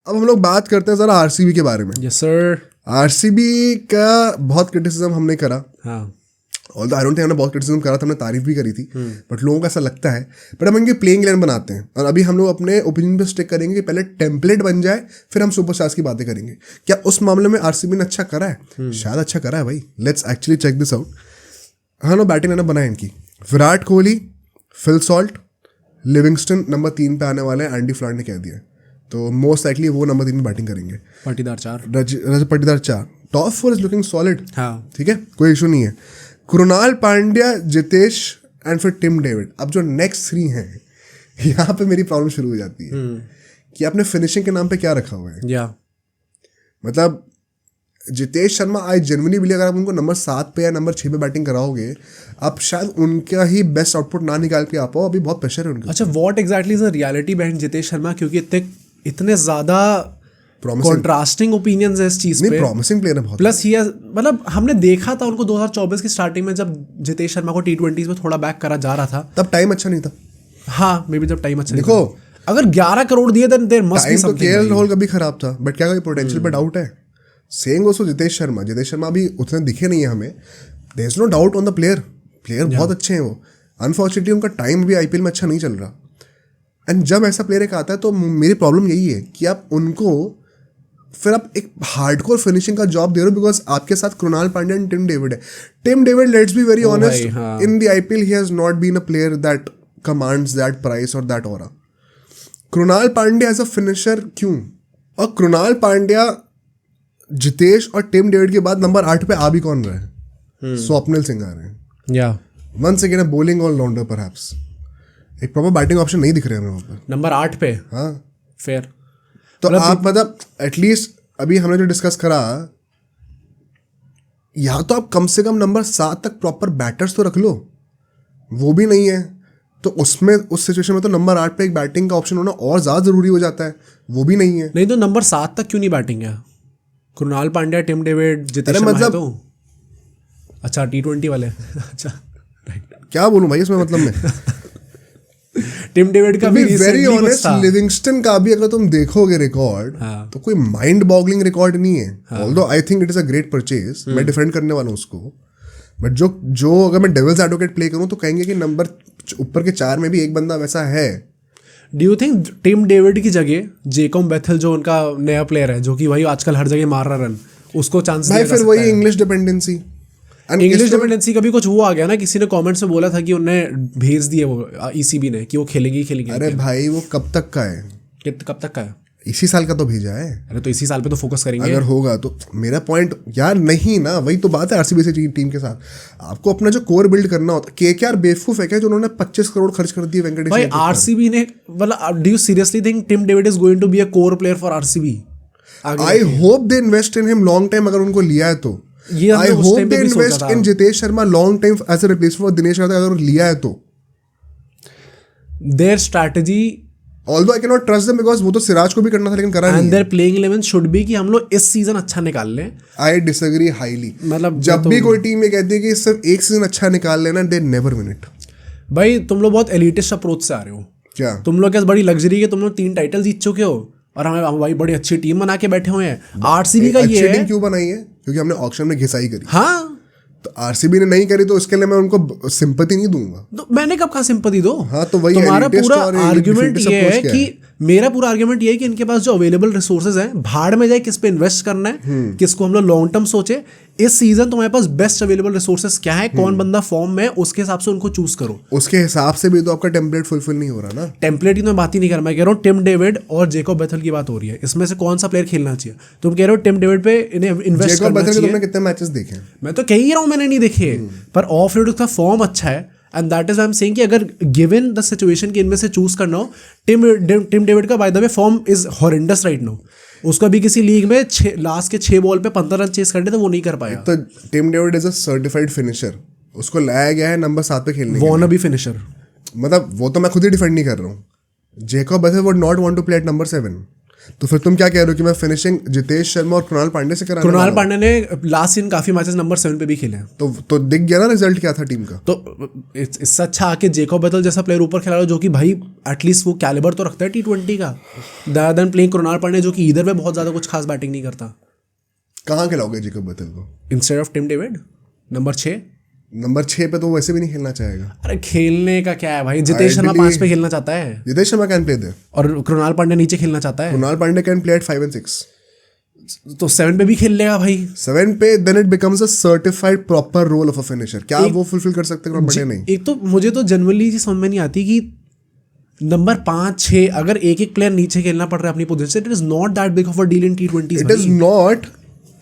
अब हम लोग बात करते हैं जरा आरसीबी के बारे में। Yes sir. आरसीबी का बहुत क्रिटिसिज्म हमने करा, हाँ ऑल्दो आई डोंट थिंक हमने बहुत क्रिटिसिज्म करा था, हमने तारीफ भी करी थी, बट लोगों को ऐसा लगता है। बट हम इनके प्लेइंग 11 बनाते हैं और अभी हम लोग अपने ओपिनियन पे स्टिक करेंगे कि पहले टेम्पलेट बन जाए फिर हम सुपरस्टार्स की बातें करेंगे। क्या उस मामले में आरसीबी ने अच्छा करा है? शायद अच्छा करा है भाई, let's actually check this out. हाँ नो बैटिंग लाइनअप बनाए इनकी, Virat Kohli, Phil Salt, Livingstone number 3 पे आने वाले हैं, एंडी फ्लैट ने कह दिया, तो मोस्ट लाइकली वो नंबर 3 में बैटिंग करेंगे। Patidar 4, Rajat Patidar 4, top 4 is looking solid. हाँ ठीक है, कोई इशू नहीं है। कृणाल पांड्या, जितेश एंड फिर टिम डेविड। अब जो नेक्स्ट 3 हैं, यहाँ पे मेरी प्रॉब्लम शुरू हो जाती है कि आपने फिनिशिंग के नाम पे क्या रखा हुआ है। या मतलब Jitesh Sharma, I genuinely believe अगर आप उनको नंबर 7 पे या नंबर 6 पे बैटिंग कराओगे, आप शायद उनका ही बेस्ट आउटपुट ना निकाल के आ पाओ, अभी बहुत प्रेशर है उनके। अच्छा, what exactly is the reality behind Jitesh Sharma? क्योंकि इतने ज्यादा कॉन्ट्रास्टिंग ओपिनियंस है इस चीज पे। प्रॉमिसिंग प्लेयर है बहुत। प्लस ही मतलब हमने देखा था उनको 2024 की स्टार्टिंग में जब जितेश शर्मा को T20s में थोड़ा बैक करा जा रहा था, तब टाइम अच्छा नहीं था। हाँ मे बी जब टाइम अच्छा देखो, अगर 11 करोड़ दिए then there must be something. KL Rahul का भी खराब था, बट क्या पोटेंशियल पे डाउट है। सेइंग आल्सो जितेश शर्मा भी उतने दिखे नहीं है हमें। There is no doubt on the player बहुत अच्छे हैं वो। अनफॉर्चुनेटली उनका टाइम भी आईपीएल में अच्छा नहीं चल रहा। एंड जब ऐसा प्लेयर एक आता है तो मेरी प्रॉब्लम यही है कि आप उनको फिर आप एक हार्डकोर फिनिशिंग का जॉब दे रहे हो, बिकॉज आपके साथ Krunal Pandya and Tim David है। Tim David, let's be very honest, in the IPL he has not been a player that commands that price और that aura. Krunal Pandya as a finisher क्यों? और कृणाल पांड्या, जितेश और टिम डेविड के बाद नंबर 8 पे आ भी कौन रहा है? स्वप्निल सिंह आ रहे हैं। या once again a bowling allrounder perhaps. एक प्रॉपर बैटिंग ऑप्शन नहीं दिख रहे हमें वहाँ पर नंबर 8 पे। हाँ, फेयर। तो आप मतलब एटलीस्ट अभी हमने जो डिस्कस करा, या तो आप कम से कम नंबर 7 तक प्रॉपर बैटर्स तो रख लो, वो भी नहीं है। तो उसमें उस सिचुएशन में तो नंबर 8 पे एक बैटिंग का ऑप्शन होना और ज़्यादा ज़रूरी हो जाता है, वो भी नहीं है। नहीं तो नंबर 7 तक क्यों नहीं बैटिंग है? कृणाल पांड्या, टिम डेविड, जितेश शर्मा है तो अच्छा T20 वाले अच्छा क्या बोलूं भाई इसमें, मतलब मैं टिम डेविड का भी वेरी ऑनेस्ट, लिविंगस्टन का भी अगर तुम देखोगे रिकॉर्ड, तो कोई माइंड बॉगलिंग रिकॉर्ड नहीं है। Although I think it is a great purchase, मैं डिफेंड करने वाला हूँ उसको, बट जो अगर मैं डेविल्स एडवोकेट प्ले करूँ तो कहेंगे कि नंबर ऊपर के 4 में भी एक बंदा वैसा है। Do you think Tim David की जगह जेकॉब बेथल, जो उनका नया प्लेयर है, जो कि भाई आजकल हर जगह मार रहा रन, उसको चांस भाई फिर वही इंग्लिश डिपेंडेंसी का भी कुछ वो आ गया ना? किसी ने कमेंट्स में बोला था कि उन्हें भेज दिए वो ECB ने कि वो खेलेंगे। अरे भाई वो कब तक का है? कब तक का है? इसी साल का तो भेजा है। अरे तो इसी साल पे तो फोकस करेंगे अगर होगा तो। मेरा पॉइंट यार नहीं ना, वही तो बात है आरसीबी से टीम के साथ आपको अपना जो कोर बिल्ड करना होता है। केकेआर बेवकूफ है क्या जो उन्होंने 25 करोड़ खर्च कर दिए वेंकटेश भाई आरसीबी ने? मतलब do you seriously think Tim David is going to be a core player for RCB? I hope they invest in him long time, अगर उनको लिया है तो। I hope they invest in Jitesh Sharma long time as a replacement for Dinesh Karthik, अगर लिया है तो। Their strategy, Although I cannot trust them because वो तो सिराज को भी करना था लेकिन करा नहीं। And their playing 11 should be कि हम लोग इस सीजन अच्छा निकाल लें। I disagree highly। मतलब जब भी कोई टीम ये कहती है कि सिर्फ एक सीजन अच्छा निकाल लेना, they never win it। भाई तुम लोग बहुत एलिटिस्ट अप्रोच से आ रहे हो। क्या तुम लोग क्या बड़ी लग्जरी के तुम लोग 3 टाइटल जीत चुके हो और हम भाई बड़ी अच्छी टीम बना के बैठे हुए हैं। आरसीबी का ये है क्यों बनाई है? क्योंकि हमने ऑक्शन में घिसाई करी। हाँ, तो आरसीबी ने नहीं करी तो उसके लिए मैं उनको सिंपैथी नहीं दूंगा। तो मैंने कब कहा सिंपैथी दो? हाँ, तो वही तुम्हारा पूरा आर्ग्यूमेंट ये है कि मेरा पूरा आर्ग्यूमेंट ये है कि इनके पास जो अवेलेबल रिसोर्सेज हैं, भाड़ में जाए किस पे इन्वेस्ट करना है, किसको हम लोग लॉन्ग टर्म सोचे। इस सीजन तुम्हारे पास बेस्ट अवेलेबल रिसोर्सेज क्या है, कौन बंदा फॉर्म में, उसके हिसाब से उनको चूज करो। उसके हिसाब से भी तो आपका टेम्पलेट फुलफिल नहीं हो रहा ना। टेम्पलेट की तो मैं बात ही नहीं कर रहा, मैं कह रहा हूँ टिम डेविड और जेकॉब बेथल की बात हो रही है। इसमें से कौन सा प्लेयर खेलना चाहिए? तुम कह रहे हो टिम डेविड पे इन्हें इन्वेस्ट करना चाहिए। तुमने कितने मैचेस देखे? मैं तो कह ही रहा हूँ मैंने नहीं देखे, पर ऑफ रोड उसका फॉर्म अच्छा है। And that is I am saying कि अगर गिवन द सिचुएशन कि इनमें से चूज करना हो, टिम डेविड का bye the way form is horrendous right now. उसका भी किसी लीग में लास्ट के 6 बॉल पे 15 रन चेस करने थे, वो नहीं कर पाया। तो Tim David is a certified finisher, उसको लाया गया है नंबर 7 पे खेलने के लिए। वॉनबी फिनिशर, मतलब वो तो मैं खुद ही डिफेंड नहीं कर रहा हूँ। Jacob Bethell would not want to play at number 7। तो फिर तुम क्या कह रहे हो कि मैं फिनिशिंग जितेश शर्मा और कृणाल पांडे से कराने कृणाल वाला हूं? पांडे ने लास्ट सीजन काफी मैचेस नंबर 7 पे भी खेले हैं, तो दिख गया ना रिजल्ट क्या था टीम का। तो इससे अच्छा आके जेकॉब बेथल जैसा प्लेयर ऊपर खिला रहा जो कि भाई एटलीस्ट वो कैलिबर तो रखता है T20 का, that then playing Krunal Pandya जो कि इधर में बहुत ज्यादा कुछ खास बैटिंग नहीं करता। कहाँ खिलाओगे जेकब बेथल को? Instead of Tim David number 6। Number 6 पे तो वो वैसे भी नहीं खेलना चाहेगा। अरे खेलने का क्या है भाई, जितेश शर्मा 5 पे खेलना चाहता है Jitesh Sharma can play there, और कृणाल पांडे नीचे खेलना चाहता है, Krunal Pandya can play at 5 and 6। तो 7 पे भी खेल लेगा भाई। 7 पे then it becomes a certified proper role of a finisher. क्या वो फुलफिल कर सकते हैं? कृणाल पांडे नहीं। एक तो मुझे तो जनरली चीज समझ में नहीं आती कि नंबर 5-6 अगर एक एक प्लेयर नीचे खेलना पड़ रहा है अपनी पोजीशन से, it is not that big of a deal in T20। It is not,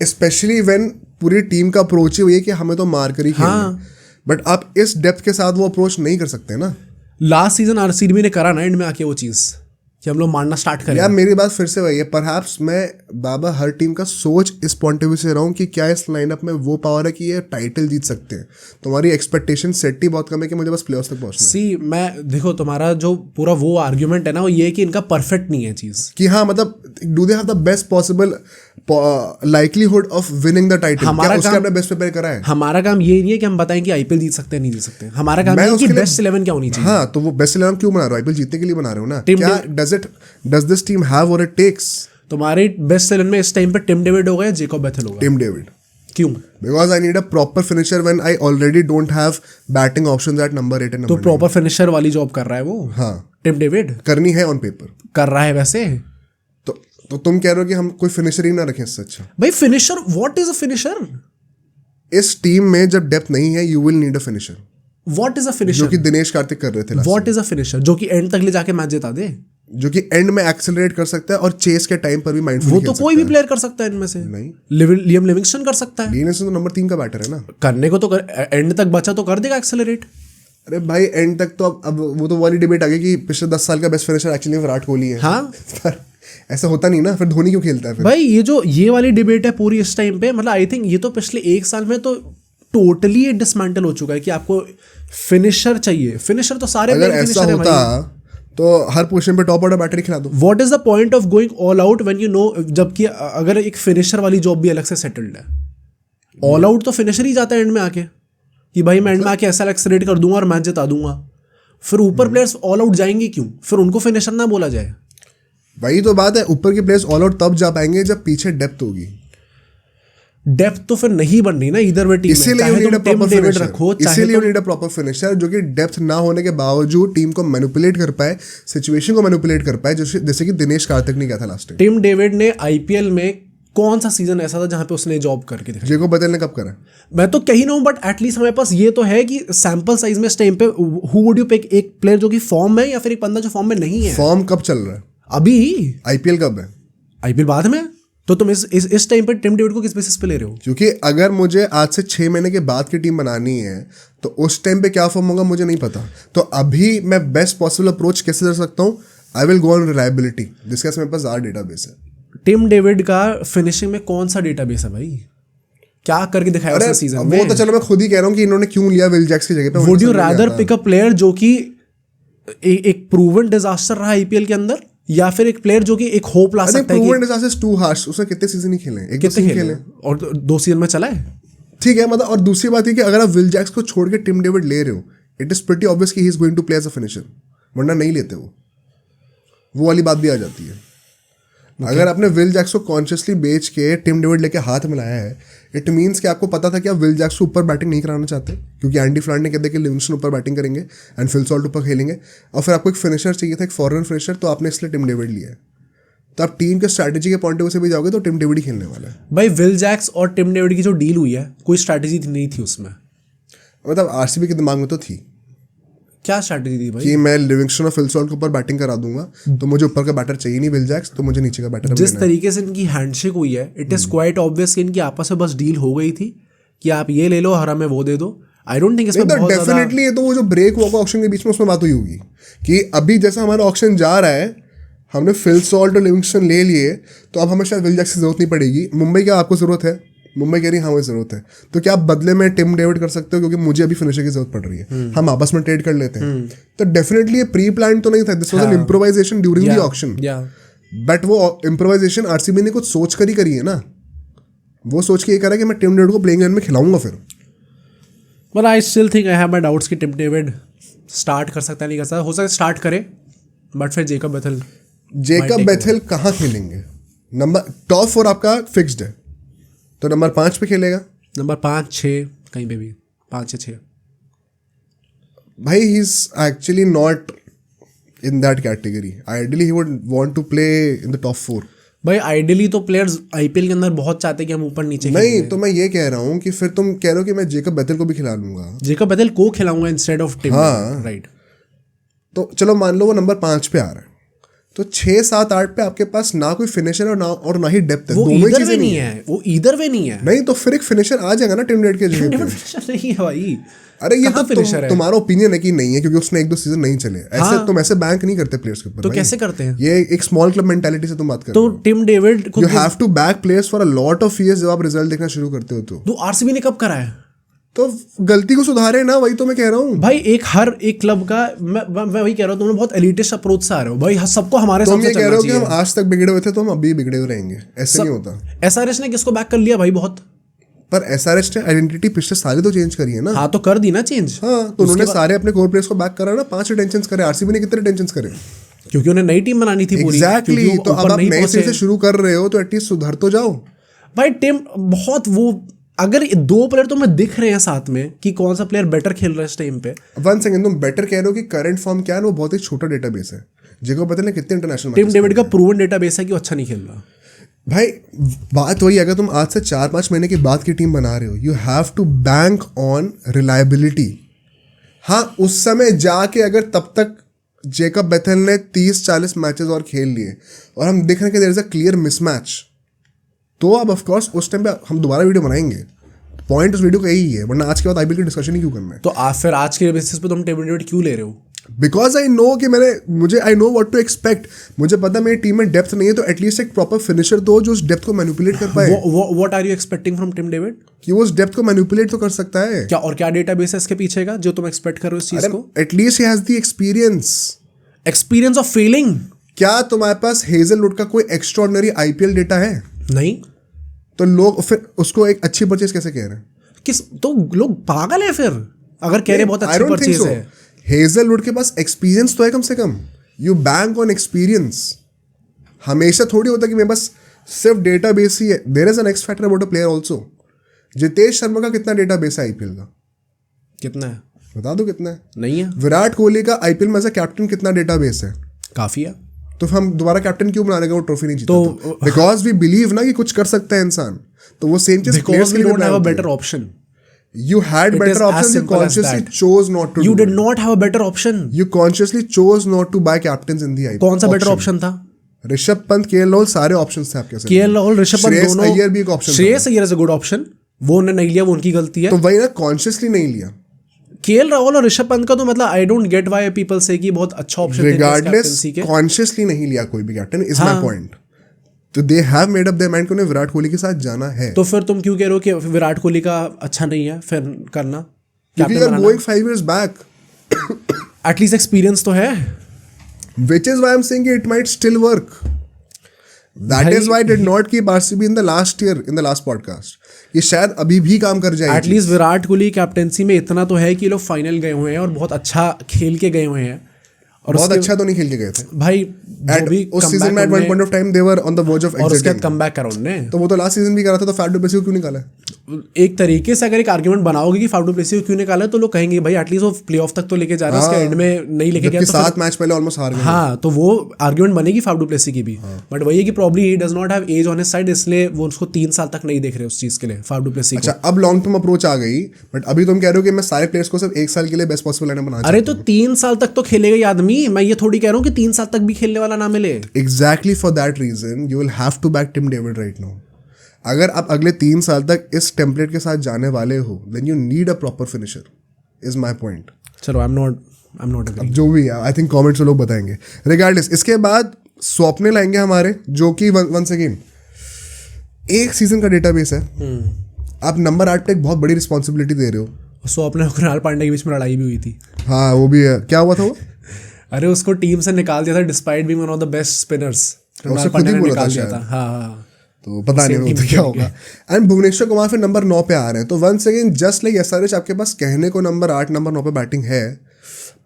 specially when पूरी टीम का अप्रोच ही वही है कि हमें तो मार कर ही खेलना है। बट आप इस डेप्थ के साथ वो अप्रोच नहीं कर सकते ना। लास्ट सीजन आरसीबी ने करा ना एंड में आके वो चीज कि हम लोग मारना स्टार्ट करें। यार मेरी बात फिर से वही है, परहैप्स मैं बाबा हर टीम का सोच इस पॉइंट ऑफ व्यू से रहा हूँ कि क्या इस लाइनअप में वो पावर है कि ये टाइटल जीत सकते हैं। तुम्हारी एक्सपेक्टेशन सेट ही बहुत कम है कि मुझे बस प्लेऑफ्स तक पहुंचना है। सी मैं देखो तुम्हारा जो पूरा वो आर्ग्यूमेंट है ना वो ये है कि इनका परफेक्ट नहीं है चीज कि हाँ मतलब do they have the best possible likelihood of winning the title? हमारा उसके काम- आपने बेस्ट प्रिपेयर करा है? हमारा काम ये नहीं है कि हम बताएं कि आईपीएल जीत सकते हैं नहीं जीत सकते, हमारा काम मैं ये है कि उसके लिए- बेस्ट 11 क्या होनी चाहिए। हाँ तो वो बेस्ट 11 क्यों बना रहे हो? आईपीएल जीतने के लिए बना रहे हो ना। टीम क्या does this team have what it takes? तुम्हारे बेस्ट 11 में इस टाइम पे टिम डेविड होगा या जेकॉब बेथल होगा? टिम डेविड, क्यों? because I need a proper finisher when I already don't have batting options at number 8 and तो number 9। प्रॉपर फिनिशर वाली जॉब कर रहा है वो हाँ टिम डेविड करनी है ऑन पेपर। कर रहा है वैसे। तो तुम कह रहे हो कि हम कोई फिनिशर ही ना रखें इससे अच्छा? भाई finisher, what is a finisher? इस टीम में जब डेप्थ नहीं है, you will need a finisher, what is a जो फिनिशर? कि दिनेश कार्तिक कर रहे थे last what is a finisher जो कि एंड तक ले जाके मैच जिता दे? season। जो कि एंड में एक्सेलरेट कर सकता है और चेस के टाइम पर भी माइंडफुल वो तो कोई भी प्लेयर कर सकता है इनमें से। नहीं, लियम लिविंगस्टन कर सकता है। लीनेस तो नंबर 3 का बैटर है ना। करने को तो एंड तक बचा तो कर देगा एक्सेलरेट। अरे भाई एंड तक तो अब वो तो वाली डिबेट आ गई कि पिछले 10 साल का best finisher actually Virat Kohli है। हाँ पर ऐसा होता नहीं ना, फिर धोनी क्यों खेलता है फिर? भाई ये वाली डिबेट है पूरी इस टाइम पे, मतलब आई थिंक ये तो पिछले 1 साल में तो टोटली डिसमेंटल हो चुका है कि आपको फिनिशर चाहिए। फिनिशर तो सारे अगर फिनिशर ऐसा है होता भाई। तो हर पोजीशन पे टॉप ऑर्डर बैटर ही खिला दो। What is the point of going all out when you know, जबकि अगर एक फिनिशर वाली जॉब भी अलग से सेटल्ड है। ऑल आउट तो फिनिशर ही जाता है एंड में आके कि भाई मैं एंड में आके ऐसा एक्सलेरेट कर दूंगा और मैच जिता दूंगा। फिर ऊपर प्लेयर्स ऑल आउट जाएंगे क्यों? फिर उनको फिनिशर ना बोला जाए। वही तो बात है, ऊपर के प्लेयर्स ऑल आउट तब जा पाएंगे जब पीछे डेप्थ होगी। डेप्थ तो फिर नहीं बन रही ना इधर वे टीम में। इसीलिए चाहे you need तुम a Tim proper David finisher। रखो, चाहे इसीलिए you तुम need a proper finisher जो कि डेप्थ ना होने के बावजूद टीम को मैनिपुलेट कर पाए, सिचुएशन को मैनिपुलेट कर पाए, जैसे कि दिनेश कार्तिक ने किया था लास्ट टाइम। टिम डेविड ने आईपीएल में कौन सा सीजन ऐसा था जहां पे उसने जॉब करके दिखाई? जेको बदल ने कब करा? मैं तो कहीं ना हूं, बट एटलीस्ट हमारे पास ये तो है कि सैंपल साइज में इस टाइम पे हु वुड यू पिक, एक प्लेयर जो कि फॉर्म में या फिर एक बंदा जो फॉर्म में नहीं है। फॉर्म कब चल रहा है? अभी आईपीएल कब है? आईपीएल बाद में। तो तुम इस टाइम पे टिम डेविड को किस बेसिस पे ले रहे हो? क्योंकि अगर मुझे आज से 6 महीने के बाद की टीम बनानी है तो उस टाइम पे क्या फॉर्म होगा मुझे नहीं पता। तो अभी मैं बेस्ट पॉसिबल अप्रोच कैसे कर सकता हूँ? I will go on reliability, जिसके मेरे पास ज़्यादा डेटाबेस है। टिम डेविड का फिनिशिंग में कौन सा डेटाबेस है भाई? क्या करके दिखाया उसने सीजन वो में? तो चलो मैं खुद ही कह रहा हूँ कि इन्होंने क्यों लिया विल जैक्स की जगह पे। Would you rather pick a player जो कि एक प्रूवन डिजास्टर रहा आईपीएल के अंदर, या फिर एक प्लेयर जो कि एक होप ला सकता है? Proven disaster too harsh. उसने कितने सीजन ही खेले? एक कितने सीजन खेले और 2 सीजन में चला है। ठीक है मतलब। और दूसरी बात ये कि अगर आप विल जैक्स को छोड़ के टिम डेविड ले रहे हो, इट इज प्रीटी ऑब्वियस कि he is going to play as a finisher, वरना नहीं लेते वो वाली बात भी आ जाती है। अगर आपने विल जैक्स को कॉन्शियसली बेच के टिम डेविड लेके हाथ मिलाया है, इट मीन्स कि आपको पता था कि आप विल जैक्स को ऊपर बैटिंग नहीं कराना चाहते, क्योंकि एंडी फ्लैंड ने कहते कि लिविंगस्टन ऊपर बैटिंग करेंगे एंड फिल सॉल्ट ऊपर खेलेंगे, और फिर आपको एक फिनिशर चाहिए था, एक फॉरेन फिनिशर, तो आपने इसलिए टिम डेविड लिया है। तो आप टीम के स्ट्रैटेजी के पॉइंट ऑफ व्यू से भी जाओगे तो टिम डेविड ही खेलने वाला है। भाई विल जैक्स और टिम डेविड की जो डील हुई है, कोई स्ट्रैटेजी नहीं थी उसमें। मतलब आरसीबी के दिमाग में तो थी क्या स्ट्रैटेजी थी भाई? कि मैं लिविंगस्टन और फिल सॉल्ट के ऊपर बैटिंग करा दूंगा, तो मुझे ऊपर का बैटर चाहिए नहीं विल जैक्स, तो मुझे नीचे का बैटर। जिस तरीके से इनकी हैंडशेक हुई है, इट इज क्वाइट ऑब्वियस कि इनकी आपस में बस डील हो गई थी कि आप ये ले लो और हमें वो दे दो। आई डोंट थिंक इसमें बहुत ज्यादा। डेफिनेटली ये तो वो जो ब्रेक हुआ ऑक्शन के बीच में उसमें बात हुई होगी कि अभी जैसा हमारा ऑक्शन जा रहा है, हमने फिल सॉल्ट और लिविंगस्टन ले लिए, तो अब हमें शायद विल जैक्स की जरूरत नहीं पड़ेगी। मुंबई क्या आपको जरूरत है? मुंबई कह रही है हमें जरूरत है, तो क्या आप बदले में टिम डेविड कर सकते हो? क्योंकि मुझे अभी फिनिशर की जरूरत पड़ रही है, हम आपस में ट्रेड कर लेते हैं। तो डेफिनेटली ये प्री प्लान तो नहीं था, this was an improvisation during the auction. But वो इम्प्रोवाइजेशन आरसीबी ने कुछ सोच कर ही करी है ना, वो सोच के ये करा कि मैं टिम डेविड को प्लेइंग इलेवन में खिलाऊंगा फिर। But I still think I have my doubts कि टिम डेविड स्टार्ट कर सकता है नहीं कर सकता, हो सकता है स्टार्ट करे बट फिर जेकब बेथेल कहाँ खेलेंगे? नंबर टॉप 4 आपका फिक्स्ड है, तो नंबर 5 पे खेलेगा, नंबर 5-6 कहीं पे भी 5 या 6। भाई he is actually not in that category. Ideally he would want to play in the top 4। भाई आइडियली तो प्लेयर्स आईपीएल के अंदर बहुत चाहते हैं कि हम ऊपर नीचे नहीं, तो मैं ये कह रहा हूँ कि फिर तुम कह रहे हो कि मैं जेकब बेथेल को भी खिला लूंगा, जेकब बेथेल को खिलाऊंगा इंस्टेड ऑफ टिम, राइट। तो चलो मान लो वो नंबर 5 पे आ रहा है, तो 6, 7, 8 पे आपके पास ना कोई फिनिशर और ना ही डेप्थ है। वो ईदर वे नहीं है, वो ईदर वे नहीं है। नहीं तो फिर एक फिनिशर आ जाएगा ना टिम डेविड के जगह पे। फिनिशर नहीं है भाई। अरे ये तो तुम्हारा ओपिनियन है कि नहीं है क्योंकि उसने 1-2 सीजन नहीं चले। ऐसे तुम ऐसे बैंक नहीं करते प्लेयर्स के ऊपर। तो कैसे करते हैं? ये एक स्मॉल क्लब मेंटालिटी से तुम बात कर रहे हो। तो Tim David you have to back players for a lot of years जब आप रिजल्ट देखना शुरू करते हो। तो आरसीबी ने कब करा है? तो गलती को सुधारे ना, वही तो मैं कह रहा हूँ भाई। हर एक क्लब का मैं वही कह रहा हूँ, तुमने बहुत एलिटिस्ट अप्रोच से आ रहे हो भाई। सबको हमारे साथ तुम ये कह रहे हो कि हम आज तक बिगड़े हुए थे तो हम अभी बिगड़े हुए रहेंगे, ऐसे नहीं होता। एसआरएच ने किसको बैक कर लिया भाई बहुत, पर एसआरएच ने आइडेंटिटी पिछले साल तो चेंज करी है ना। हाँ तो कर दी ना चेंज। हाँ तो उन्होंने सारे अपने कोर प्लेयर्स को बैक करा ना। 5 रिटेंशंस करे। आरसीबी ने कितने रिटेंशंस करे? क्योंकि उन्हें नई टीम बनानी थी पूरी। एग्जैक्टली। तो अब आप नए सिरे से शुरू कर रहे हो तो एटलीस्ट सुधर तो जाओ भाई। टीम बहुत वो, अगर 2 प्लेयर तो मैं दिख रहे हैं साथ में कि कौन सा प्लेयर बेटर खेल रहा है इस टाइम पे। 1 सेकंड, तुम बेटर कह रहे हो कि करंट फॉर्म क्या है? वो बहुत ही छोटा डेटाबेस है। जेकब बेथेल ने कितने इंटरनेशनल टिम डेविड का प्रूवन डेटाबेस है कि वो अच्छा नहीं खेल रहा। भाई बात वही, अगर तुम आज से 4-5 महीने के बाद की टीम बना रहे हो, you have to bank on reliability. हाँ उस समय जाके अगर तब तक जेकब बेथेल ने 30-40 मैचेस और खेल लिए और हम देख रहे हैं कि there is a clear mismatch, तो अब ऑफकोर्स उस टाइम पे हम दोबारा वीडियो बनाएंगे। पॉइंट उस वीडियो का यही है, वरना आज के बाद आईपीएल की डिस्कशन ही क्यों करना है? तो फिर आज के बेसिस पे तुम टिम डेविड क्यों ले रहे हो? बिकॉज आई नो कि I know what to expect. मुझे पता मेरी टीम में डेप्थ नहीं है, तो एटलीस्ट एक प्रॉपर फिनिशर दो जो उस डेप्थ को मैनिपुलेट कर पाए। What are you expecting from Tim David? कि वो उस डेप्थ को मैनिपुलेट तो कर सकता है क्या, और क्या डेटाबेस है इसके पीछे का जो तुम एक्सपेक्ट कर रहे हो इस चीज को? At least he has the experience of Fehling. क्या तुम्हारे पास हेजलवुड का कोई एक्स्ट्राऑर्डिनरी आईपीएल डेटा है? नहीं। तो लोग फिर उसको एक अच्छी परचेज कैसे कह रहे हैं? तो लोग पागल है फिर अगर कह रहे बहुत अच्छी परचेज है। हेजलवुड के पास एक्सपीरियंस तो है कम से कम। You bank on experience. हमेशा थोड़ी होता कि मेरे पास सिर्फ डेटाबेस ही है। There is an X factor about a player also. Jitesh Sharma का कितना डेटाबेस है आईपीएल का? कितना है बता दो कितना है? नहीं है। विराट कोहली का आईपीएल में एज अ कैप्टन कितना डेटाबेस है? काफी है। तो हम दोबारा कैप्टन क्यों बना लेंगे वो ट्रॉफी नहीं जीता? तो बिकॉज वी बिलीव ना कि कुछ कर सकता है इंसान। तो वो सेम चीज players we don't have a better option. You had better options. You consciously chose not to. You did not have a better option. You consciously chose not to buy captains in the IPL. कौन सा better option था? Rishabh Pant, KL Rahul, सारे options थे आपके साथ। KL Rahul, Rishabh Pant दोनों। श्रेयस अय्यर भी एक option. Shreyas Iyer is a good option. वो उन्होंने नहीं लिया, वो उनकी गलती है। तो वही ना, कॉन्शियसली नहीं लिया। केएल राहुल और ऋषभ पंत का तो मतलब I don't get why people से कि बहुत अच्छा ऑप्शन है। रिगार्डलेस कॉन्शियसली नहीं लिया कोई भी कैप्टन, इज माय पॉइंट। तो they have made up their mind कि उन्हें विराट कोहली के साथ जाना है। तो फिर तुम क्यों कह रहे हो कि विराट कोहली का अच्छा नहीं है फिर करना? क्योंकि you are going 5 years back. At least experience तो है। Which is why I'm saying it might still work. That is why I did not keep RCB in the last year, in the last podcast. ये शायद अभी भी काम कर जाएगी। At least Virat Kohli captaincy में इतना तो है कि लोग फाइनल गए हुए हैं और बहुत अच्छा खेल के गए हुए हैं। और बहुत अच्छा तो नहीं खेल के गए थे भाई। उस सीजन में at one point of time they were on the verge of exiting। और उसके बाद कमबैक करा उन्होंने। तो वो तो लास्ट सीजन भी करा था, तो फैफ डू प्लेसी को क्यों निकाला? एक तरीके से अगर एक आर्गुमेंट बनाओगे कि फैफ डू प्लेसी को क्यों निकाला, तो लोग कहेंगे भाई एटलीस्ट वो प्लेऑफ तक तो लेके जा रहा है, उसके एंड में नहीं लेके गया। 7 मैच पहले ऑलमोस्ट हार गए। हाँ, तो वो आर्गुमेंट बनेगी फैफ डू प्लेसी की भी। बट वही है कि probably he does not have edge on his side, इसलिए वो उसको 3 साल तक नहीं देख रहे उस चीज के लिए, फैफ डू प्लेसी। अच्छा, अब लॉन्ग टर्म अप्रोच आ गई। बट अभी तुम कह रहे हो कि मैं सारे प्लेयर्स को सिर्फ 1 साल के लिए बेस्ट पॉसिबल लाइनअप बना। अरे तो 3 साल तक तो खेलेगा ही आदमी। मैं ये थोड़ी कह रहा हूँ कि 3 साल तक भी खेलने वाला ना मिले। Exactly for that reason you will have to back Tim David right now. अगर आप अगले 3 साल तक इस टेम्पलेट के साथ जाने वाले हो, then you need a proper finisher, is my point. चलो, आई एम नॉट अग्री। जो भी है, आई थिंक कमेंट्स में लोग बताएंगे। रिगार्डलेस, इसके बाद स्वप्ने लाएंगे हमारे, जो कि वंस अगेन एक सीजन का डेटाबेस है। आप नंबर 8 पे एक बहुत बड़ी रिस्पॉन्सिबिलिटी दे रहे हो। स्वप्ने और कृणाल पांड्या के बीच में लड़ाई भी हुई थी। हाँ, वो भी है। क्या हुआ था वो? अरे उसको टीम से निकाल दिया था despite being one of the best spinners. और उससे खुद पांड्या ही ने बोला था निकाल दिया शायद, था, हाँ। तो पता नहीं वो तो क्या होगा। एंड भुवनेश्वर कुमार फिर नंबर 9 पे आ रहे हैं, तो once again just like SRH आपके पास कहने को नंबर 8 नंबर 9 पे बैटिंग है,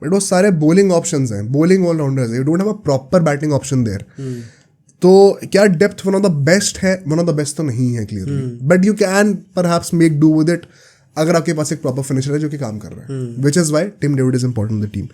बट वो सारे बॉलिंग ऑप्शंस हैं, बॉलिंग ऑलराउंडर्स है, you don't have a proper batting option there. तो क्या depth one of the best है? वन ऑफ द बेस्ट तो नहीं है clearly, but you can perhaps make do with it अगर आपके पास एक प्रॉपर फिनिशर है जो कि काम कर रहा है, which is why Tim David is important the team.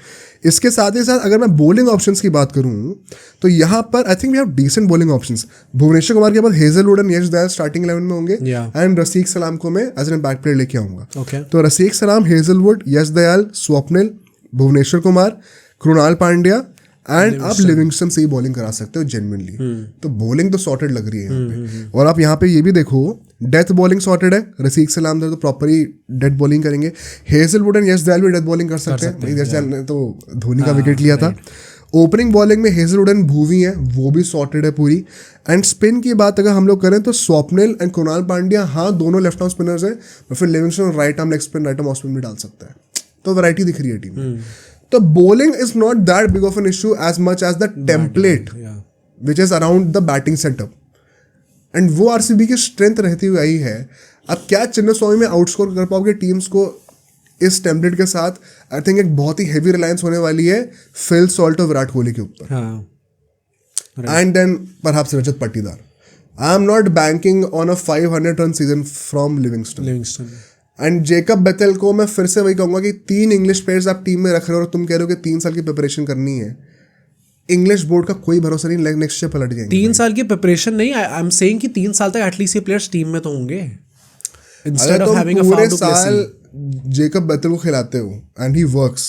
इसके साथ ही साथ अगर मैं बॉलिंग ऑप्शंस की बात करूं तो यहाँ पर I think we have decent bowling options. Bhuvneshwar Kumar के बाद Hazlewood and Yash Dayal starting 11 में होंगे, एंड रसीक सलाम को मैं एज एन बैक प्लेयर लेके आऊंगा। तो रसीक सलाम, हेजलवुड, यश दयाल, स्वप्निल, भुवनेश्वर कुमार, कृणाल पांड्या एंड आप लिविंगस्टन से ही बॉलिंग करा सकते हो जेन्युइनली। तो बॉलिंग तो सॉर्टेड लग रही है यहाँ पे। और आप यहाँ पे ये भी देखो, डेथ बॉलिंग सॉर्टेड है, रसीक सलाम तो प्रॉपर ही डेथ बॉलिंग करेंगे, हेजलवुड एंड यश दयाल भी डेथ बॉलिंग कर सकते हैं। यश दयाल ने तो धोनी का विकेट लिया था। ओपनिंग बॉलिंग में हेजलवुड एंड भूवी है, वो भी सॉर्टेड है पूरी। एंड स्पिन की बात अगर हम लोग करें तो स्वप्निल एंड कृणाल पांड्या, हाँ दोनों लेफ्ट आर्म स्पिनर्स हैं, और फिर Livingstone right arm leg spin, right arm off spin भी डाल सकता है। तो वैरायटी दिख रही है टीम में। तो bowling is not that big of an issue as much as the template which is around the batting setup, and वो आरसीबी की स्ट्रेंथ रहती हुई आई है। अब क्या चिन्नस्वामी में आउटस्कोर कर पाओगे टीम्स को इस टेम्पलेट के साथ? आई थिंक एक बहुत ही हेवी रिलायंस होने वाली है फिल सॉल्ट और विराट कोहली के ऊपर, and then perhaps Rajat Patidar. I am not banking on a 500 run season from Livingstone. And Jacob Bethell को मैं फिर से वही कहूंगा कि 3 इंग्लिश प्लेयर्स आप टीम में रख रहे हो और तुम कह रहे हो कि 3 साल की प्रिपरेशन करनी है। इंग्लिश बोर्ड का कोई भरोसा नहीं, नेक्स्ट ईयर पलट जाएंगे। 3 साल की प्रिपरेशन नहीं, आई एम सेइंग कि 3 साल तक एटलीस्ट ये प्लेयर्स टीम में तो होंगे। इंस्टेड ऑफ हैविंग अ पूरे साल जेकब बेथेल को खिलाते हो एंड ही वर्क्स,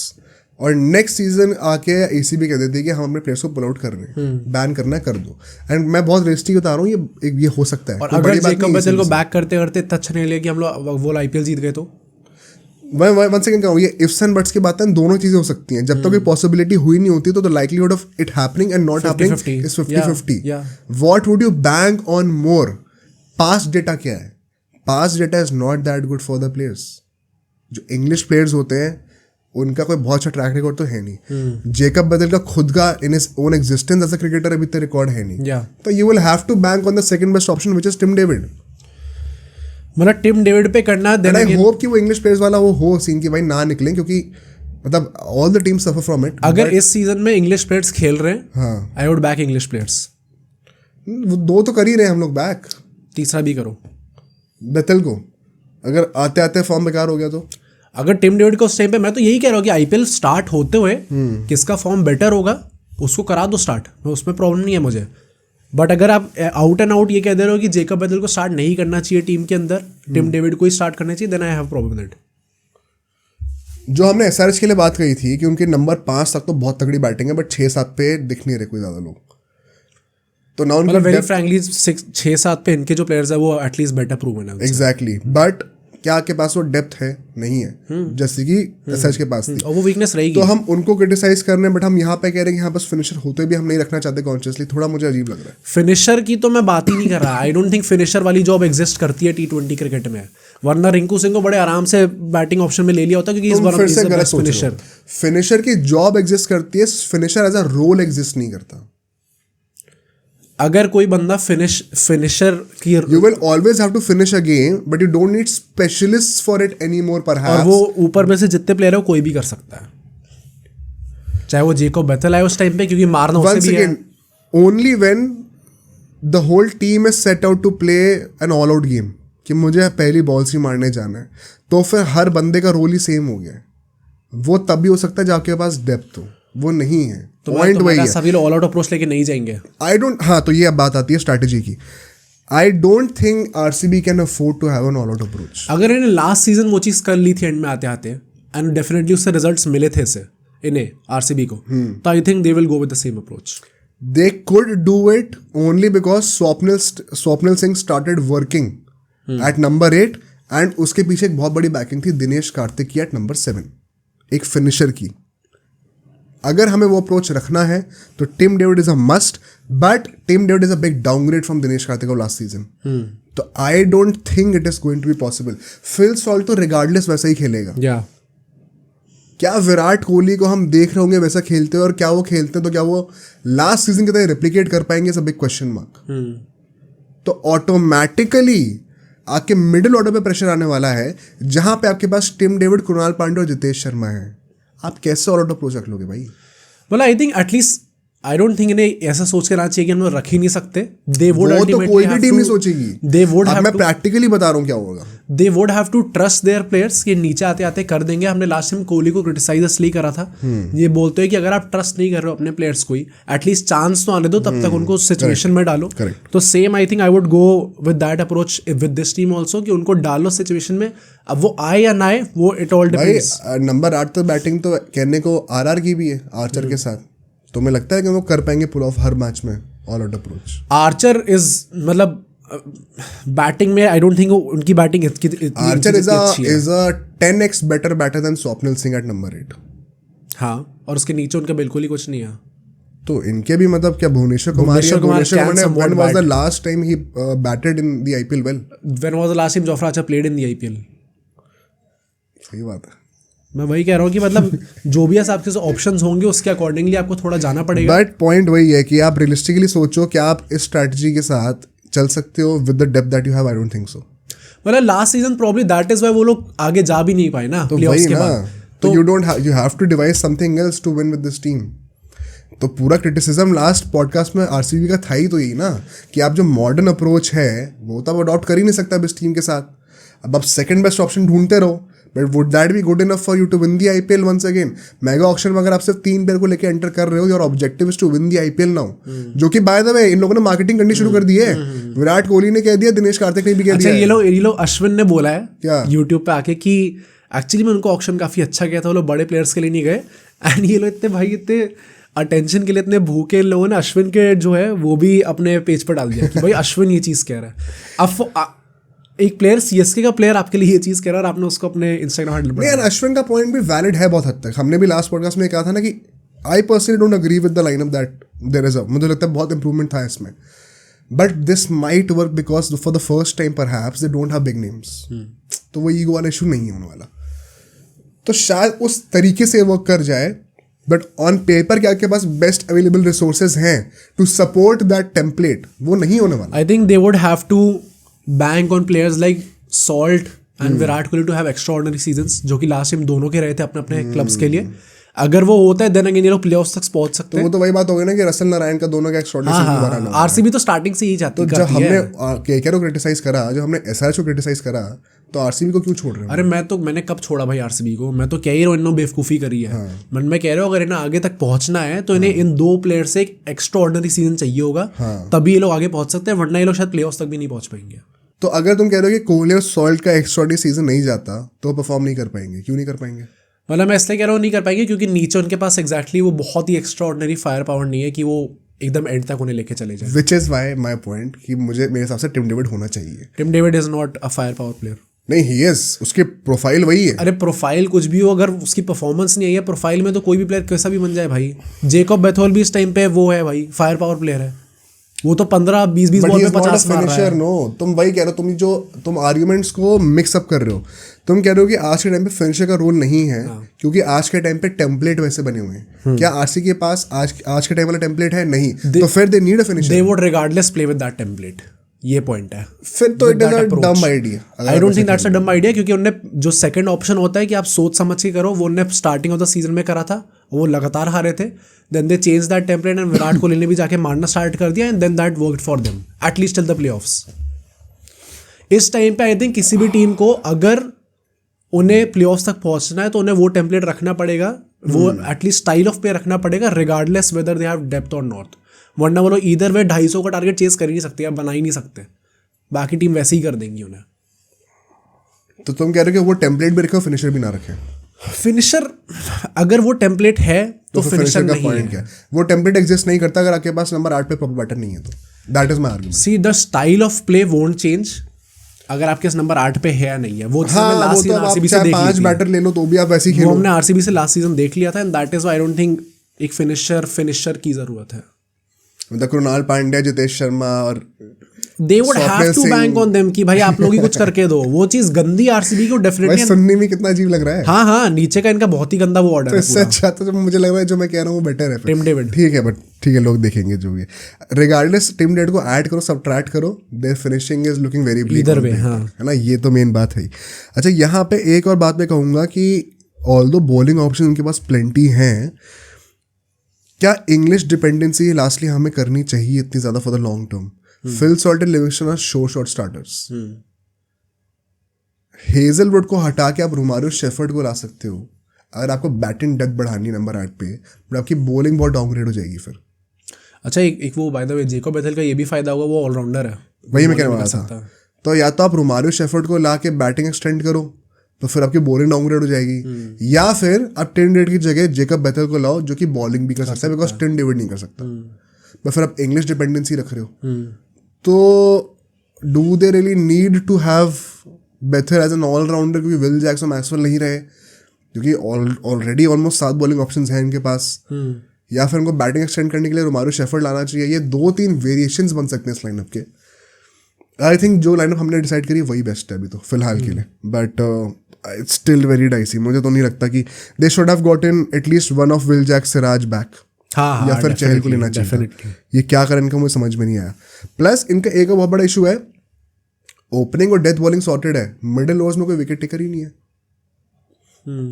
और नेक्स्ट सीजन आके एसीबी कह देती है कि हम अपने प्लेयर्स को पुल आउट कर रहे हैं, बैन करना है कर दो। एंड मैं बहुत रिस्की बता रहा हूँ, ये हो सकता है। और अगर जेकब बेथेल को बैक करते करते इतना अच्छा नहीं लिया कि हम लोग वो आईपीएल जीत गए, तो मैं वन सेकंड कहूँ, ये इफ्स एंड बट्स की बात है, दोनों चीजें हो सकती हैं। जब तक कोई पॉसिबिलिटी हुई नहीं होती तो the likelihood of it happening and not happening is 50-50। What would you bank on more? Past data क्या है? Past data is not that good for the players. जो इंग्लिश प्लेयर्स होते हैं उनका कोई बहुत अच्छा ट्रैक रिकॉर्ड तो है नहीं। जेकब बेथेल का खुद का in his own existence as a cricketer अभी तक रिकॉर्ड है नहीं। तो you will have to bank on the second best option which is Tim David. मतलब टिम डेविड पे करना, देन आई होप कि वो इंग्लिश प्लेयर्स वाला वो हो सीन की भाई ना निकले, क्योंकि मतलब all the team suffer from it. अगर इस सीजन में इंग्लिश प्लेयर्स खेल रहे हैं, हाँ, I would back English players. वो 2 तो कर ही रहे हैं हम लोग बैक, तीसरा भी करो बेथेल को। अगर आते आते फॉर्म बेकार हो गया तो अगर टिम डेविड को उस टाइम पे, मैं तो यही कह रहा हूँ कि आईपीएल स्टार्ट होते हुए किसका फॉर्म बेटर होगा उसको करा दो स्टार्ट, उसमें प्रॉब्लम नहीं है मुझे। बट अगर आप आउट एंड आउट ये कह दे रहे हो कि जेकब बेथेल को स्टार्ट नहीं करना चाहिए टीम के अंदर, टिम डेविड को ही स्टार्ट करना चाहिए, then I have problem with it. जो हमने एसआरएच के लिए बात कही थी कि उनके नंबर 5 तक तो बहुत तगड़ी बैटिंग है, बट 6-7 पे दिख नहीं रहे कोई ज्यादा लोग। तो ना उनका वेरी फ्रैंकली 6-7 पे इनके जो प्लेयर्स है वो एटलीस्ट बेटर प्रूवन है। एग्जैक्टली, बट क्या आपके पास वो डेप्थ है? नहीं है, जैसे कि एसआरएच के पास थी, और वो वीकनेस रहेगी। तो हम उनको क्रिटिसाइज कर रहे हैं, बट हम यहाँ पे कह रहे हैं कि यहाँ बस फिनिशर होते भी हम नहीं रखना चाहते कॉन्शियसली। थोड़ा मुझे अजीब लग रहा है। फिनिशर की तो मैं बात ही नहीं कर रहा। आई डोंट थिंक फिनिशर वाली जॉब एग्जिस्ट करती है T20 क्रिकेट में, वरना रिंकू सिंह को बड़े आराम से बैटिंग ऑप्शन में ले लिया होता, क्योंकि इस बार फिनिशर फिनिशर की जॉब एग्जिस्ट करती है, finisher as a role exist नहीं करता। अगर कोई बंदा फिनिशर की, you will always have to finish a game, but you don't need specialists for it anymore perhaps. और वो ऊपर में से जितने प्लेयर है कोई भी कर सकता है, चाहे वो जेकब बेथेल आए उस टाइम पे, क्योंकि मारना उसे भी है। Only when the whole team is set out to play an all out game, कि मुझे पहली बॉल से मारने जाना है, तो फिर हर बंदे का रोल ही सेम हो गया। वो तब भी हो सकता है जब आपके पास डेप्थ हो, वो नहीं है। तो पॉइंट वही है, सभी लोग ऑल आउट अप्रोच लेके नहीं जाएंगे। आई डोंट, हाँ, तो ये अब बात आती है स्ट्रैटेजी की। I don't think RCB can afford to have an all out approach. अगर इन्हें लास्ट सीजन वो चीज कर ली थी एंड में आते आते, एंड डेफिनेटली उससे रिजल्ट्स मिले थे इसे इन्हें आरसीबी को, तो आई think they will go with the same approach. They could do it only because Swapnil Singh started working at number 8, and उसके पीछे एक बहुत बड़ी बैकिंग थी दिनेश कार्तिक की at number 7, एक फिनिशर की। अगर हमें वो अप्रोच रखना है तो Tim David is a must, but Tim David is a big downgrade from Dinesh Karthik of last season. तो I don't think it is going to be possible. Phil Salt तो रिगार्डलेस वैसा ही खेलेगा। क्या विराट कोहली को हम देख रहे होंगे वैसा खेलते हुए, और क्या वो खेलते हैं तो क्या वो लास्ट सीजन की तरह रिप्लिकेट कर पाएंगे, is a big question mark. तो ऑटोमेटिकली आपके मिडिल ऑर्डर पे प्रेशर आने वाला है, जहां पे आपके पास टिम डेविड, कृणाल पांड्या और जितेश शर्मा है। आप कैसे ऑल आउट अप्रोच रख लोगे भाई? मतलब I think at least I don't think इन्हें ऐसा सोच के रहना चाहिए कि हम लोग रख ही नहीं सकते। दे वुड वो तो कोई भी टीम नहीं सोचेगी। दे वुड अब मैं प्रैक्टिकली बता रहा हूँ क्या होगा। They would have to trust their players कि नीचे आते आते कर देंगे। हमने लास्ट टाइम कोहली को क्रिटिसाइज इसलिए करा था, ये बोलते हैं कि अगर आप ट्रस्ट नहीं कर रहे हो अपने प्लेयर्स को ही, एटलीस्ट चांस तो आने दो, तब तक उनको सिचुएशन में डालो। तो same I think I would go with that approach with this team also, कि उनको डालो सिचुएशन में। अब वो आए या ना आए, वो इट ऑल डिपेंड्स। नंबर 8 तो बैटिंग तो कहने को आरआर की भी है आर्चर के साथ, तो मुझे लगता है कि वो कर पाएंगे पुल ऑफ हर मैच में all out approach. Archer is मतलब बैटिंग में आई डोंट थिंक उनकी batting Archer is a 10x better batter than Swapnil Singh at number 8। हाँ, और उसके नीचे उनका बिल्कुल ही कुछ नहीं है। तो इनके भी मतलब क्या Bhuvneshwar Kumar when was the last time he batted in the IPL well? When was the last time Jofra Archer played in the IPL? सही बात है। मैं वही कह रहा हूँ कि मतलब जो भी आपके ऑप्शंस होंगे उसके अकॉर्डिंगली आपको थोड़ा जाना पड़ेगा। बट पॉइंट वही है कि आप रियलिस्टिकली सोचो कि आप इस स्ट्रैटेजी के साथ चल सकते हो with the depth that you have. I don't think so. मतलब last season probably that is why वो लोग आगे जा भी नहीं पाए ना प्लेऑफ्स के बाद। तो you have to devise something else to win with this team. तो पूरा क्रिटिसिज्म लास्ट पॉडकास्ट में आरसीबी का था ही तो यही ना, कि आप जो मॉडर्न अप्रोच है वो तो आप अडॉप्ट कर ही नहीं सकता इस टीम के साथ। अब आप सेकंड बेस्ट ऑप्शन ढूंढते रहो, but would that be good enough for you to win the IPL once again? Mega auction में अगर आप सिर्फ 3 प्लेयर को लेकर एंटर कर रहे हो, your objective is to win the IPL now, जो कि बाय द वे इन लोगों ने मार्केटिंग करनी शुरू कर दी है। विराट कोहली ने कह दिया, दिनेश कार्तिक ने भी कह दिया। ये लोग अश्विन ने बोला है क्या यूट्यूब पे आके कि एक्चुअली में उनको ऑक्शन काफी अच्छा गया था, वो लोग बड़े प्लेयर्स के लिए नहीं गए। एंड ये लोग इतने भाई इतने अटेंशन के लिए इतने भूखे लोगों ने अश्विन के जो है वो भी अपने पेज पर डाल दिया कि भाई अश्विन ये चीज़ कह रहा है। अब एक प्लेयर सीएसके का प्लेयर आपके लिए ये चीज़ कह रहा है और आपने उसको अपने इंस्टाग्राम हैंडल पर। यार अश्विन का पॉइंट भी वैलिड है बहुत हद तक। हमने भी लास्ट पॉडकास्ट में कहा था ना कि I personally don't agree with the lineup that there is मुझे लगता है बहुत इंप्रूवमेंट था इसमें, but this might work because for the first time perhaps they don't have big names. तो वो ईगो वाला इशू नहीं है होने वाला, तो शायद उस तरीके से वर्क कर जाए। बट ऑन पेपर क्या आपके पास बेस्ट अवेलेबल रिसोर्सेज हैं टू सपोर्ट दैट टेम्पलेट, वो नहीं होने वाला। I think they would have to bank on players like Salt and Virat Kohli to have extraordinary seasons, जो कि लास्ट टाइम दोनों के रहे थे अपने अपने क्लब्स के लिए। अगर वो होता है देन अगेन ये लोग प्लेऑफ्स तक पहुंच सकते हैं। तो वो तो वही बात हो गई ना कि रसल नारायण का दोनों का एक्स्ट्राऑर्डिनरी सीजन बनाना। आरसीबी तो स्टार्टिंग से ही चाहती है। तो जब हमने केकेआर को क्रिटिसाइज करा, जब हमने एसआरएच को क्रिटिसाइज करा, तो आरसीबी को क्यों छोड़ रहे हो? अरे मैंने कब छोड़ा भाई आरसीबी को? मैं तो कह ही रहा हूँ इन्होंने बेवकूफ़ी करी है। मैं कह रहा हूँ अगर इन्हें आगे तक पहुंचना है तो इन्हें इन 2 प्लेयर से एक एक्स्ट्राऑर्डिनरी सीजन चाहिए होगा, तभी ये लोग आगे पहुंच सकते हैं, वरना ये लोग शायद प्लेऑफ्स तक भी नहीं पहुंच पाएंगे। तो अगर तुम कह रहे हो कि कोहली और सॉल्ट का एक्स्ट्राऑर्डिनरी सीजन नहीं जाता तो परफॉर्म नहीं कर पाएंगे, क्यों नहीं कर पाएंगे? मतलब मैं इसलिए कह रहा हूँ नहीं कर पाएंगे क्योंकि नीचे उनके पास एग्जैक्टली वो बहुत ही एक्स्ट्राऑर्डिनरी फायर पावर नहीं है कि वो एकदम एंड तक उन्हें लेके चले जाए। Which is why my point कि मेरे हिसाब से टिम डेविड होना चाहिए। Tim David is not a firepower player. नहीं, ही इज, उसके प्रोफाइल वही है। अरे प्रोफाइल कुछ भी हो, अगर उसकी परफॉर्मेंस नहीं आई है प्रोफाइल में तो कोई भी प्लेयर कैसा भी बन जाए भाई। जेकब बेथोल भी इस टाइम पे वो है भाई, फायर पावर प्लेयर है। वो तो 15-20 बॉल में 50 मार रहा है। नो, तुम वही कह रहे हो, तुम आर्ग्यूमेंट्स को मिक्सअप कर रहे हो। तुम कह रहे हो कि आज के टाइम पे फिनिशर का रोल नहीं है क्योंकि आज के टाइम पे टेम्पलेट वैसे बने हुए हैं। क्या आरसी के पास आज के टाइम वाला टेम्पलेट है? नहीं। तो फिर they need a finisher. They would regardless play with that template. ये पॉइंट है। फिर तो इट इज अ डम idea. I don't think that's a डम आइडिया, क्योंकि उन्होंने जो सेकंड ऑप्शन होता है कि आप सोच समझ के करो, वो उन्होंने स्टार्टिंग ऑफ द सीजन में करा था, वो लगातार हारे थे। Then they change that template and Virat Kohli ने भी जाके मारना स्टार्ट कर दिया and then that worked for them at least till the playoffs. इस टाइम पे आई थिंक किसी भी टीम को अगर उन्हें प्लेऑफ्स तक पहुंचना है तो उन्हें वो टेम्पलेट रखना पड़ेगा, वो एटलीस्ट स्टाइल ऑफ प्ले रखना पड़ेगा, regardless whether they have depth और नॉट। वरना वो लोग ईदर वे 250 का टारगेट चेस कर ही नहीं सकते, आप बना ही नहीं सकते। बाकी टीम वैसे ही कर देंगी उन्हें। तो तुम कह रहे हो कि वो टेम्पलेट भी रखे, फिनिशर भी ना रखे? फिनिशर अगर वो टेम्पलेट है तो फिनिशर का नहीं पॉइंट क्या? वो टेम्पलेट एग्जिस्ट नहीं करता अगर आपके पास नंबर 8 पे प्रॉपर बैटर नहीं है तो। That is my argument. See the style of play won't change अगर आपके नंबर 8 पे है या नहीं है। वो लास्ट सीजन आरसीबी से देख 5 बैटर ले लो तो भी आप वैसे ही खेलो। हमने आरसीबी से लास्ट सीजन देख लिया था and that is why I don't think एक फिनिशर की जरूरत है। मतलब कृणाल पांड्या, जितेश शर्मा और they would have to bank on them कि भाई आप लोग ही कुछ करके दो, वो चीज गंदी आरसीबी को डेफिनेटली सुनने में कितना अजीब लग रहा है। हाँ नीचे का इनका बहुत ही गंदा वो ऑर्डर है। इससे अच्छा तो मुझे लग रहा है जो मैं कह रहा हूँ वो बेटर है। टिम डेविड ठीक है, बट ठीक है, लोग देखेंगे जो भी है। रिगार्डलेस टिम डेविड को ऐड करो, सबट्रैक्ट करो, their finishing is looking very bleak इधर वे, हाँ है ना, ये तो मेन बात है। अच्छा, यहाँ पे एक और बात मैं कहूँगा कि ऑल्दो बॉलिंग ऑप्शन उनके पास प्लेंटी हैं, क्या इंग्लिश डिपेंडेंसी लास्टली हमें करनी चाहिए इतनी ज्यादा for the long term? Phil Salt and Livingstone are short starters. Hazlewood को हटा के आप रोमारियो शेफर्ड को ला सकते हो अगर आपको बैटिंग डेप्थ बढ़ानी नंबर 8 पे, बट आपकी बॉलिंग बहुत डाउनग्रेड हो जाएगी फिर। अच्छा एक वो by the way Jacob Bethell का ये भी फायदा होगा, वो ऑलराउंडर है, वही मैं कहने वाला था। तो या तो आप रोमारियो शेफर्ड को ला के बैटिंग एक्सटेंड करो तो फिर आपकी बॉलिंग डाउनग्रेड हो जाएगी, या फिर आप टिम डेविड की जगह जेकोब बेथेल को लाओ जो कि बॉलिंग भी कर सकता है, बिकॉज टिम डेविड नहीं कर सकता, बट फिर आप इंग्लिश डिपेंडेंसी रख रहे हो। तो do they really need to have Bethell as an allrounder, क्योंकि विल जैक्स और मैक्सवेल नहीं रहे, क्योंकि ऑलरेडी ऑलमोस्ट 7 बॉलिंग ऑप्शंस हैं इनके पास, या फिर उनको बैटिंग एक्सटेंड करने के लिए रोमारियो शेफर्ड लाना चाहिए। ये 2-3 वेरिएशंस बन सकते हैं इस लाइनअप के। आई थिंक जो लाइनअप हमने डिसाइड करी वही बेस्ट है अभी तो फिलहाल के लिए, but it's still very dicey. मुझे तो नहीं लगता कि they should have gotten at least one of Will Jack, Siraj back, या फिर चहल को लेना चाहिए। ये क्या करें इनका मुझे समझ में नहीं आया। प्लस इनका एक बहुत बड़ा इशू है, ओपनिंग और डेथ बॉलिंग सॉर्टेड है, मिडिल ओवर्स में कोई विकेट टेकर ही नहीं है।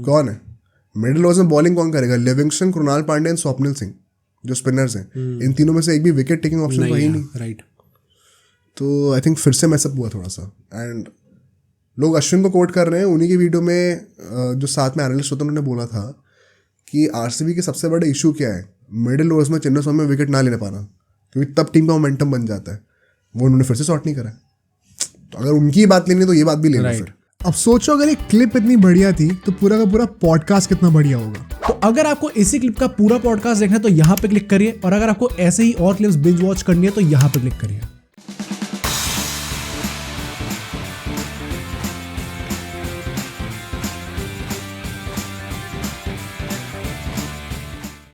कौन है मिडिल ओवर्स में बॉलिंग? कौन करेगा? लिविंगस्टन, कृणाल पांड्या, स्वप्निल सिंह जो स्पिनर्स हैं, इन तीनों में से एक भी विकेट टेकिंग ऑप्शन तो है ही नहीं। राइट। तो आई थिंक फिर से मैसअप हुआ थोड़ा सा। एंड लोग अश्विन को कोट कर रहे हैं, उन्हीं की वीडियो में जो साथ में एनालिस्ट होता उन्होंने बोला था कि आरसीबी के सबसे बड़ा इशू क्या है, मिडिल ओवर्स में चेन्नई स्वामी में विकेट ना ले पाना, क्योंकि तब टीम का मोमेंटम बन जाता है। वो उन्होंने फिर से शॉट नहीं करा। तो अगर उनकी बात लेनी है तो ये बात भी लेना फिर। अब सोचो अगर एक क्लिप इतनी बढ़िया थी तो पूरा का पूरा पॉडकास्ट कितना बढ़िया होगा। तो अगर आपको इसी क्लिप का पूरा पॉडकास्ट देखना है तो यहाँ पे क्लिक करिए, और अगर आपको ऐसे ही और क्लिप्स बिंज वॉच करनी है तो यहाँ पे क्लिक करिए।